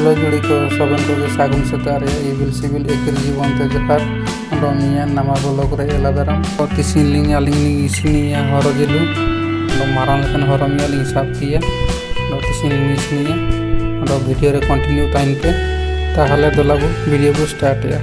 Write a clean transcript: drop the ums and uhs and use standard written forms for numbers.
Hello जुड़ी को सबन को सागुन सेतार इबिल सिबिल एकर जीवन ते जहार मिया नामा ब्लॉग रे एलादाराम तिसिनलिंग आलिंग इसिनिया हरजिलु मारां लेकन हरमिया लिंग साब किया तिसिनलिंग इसिनिया वीडियो रे कंटिन्यू ताइन पे ताहले दोलाबो वीडियो को स्टार्ट या।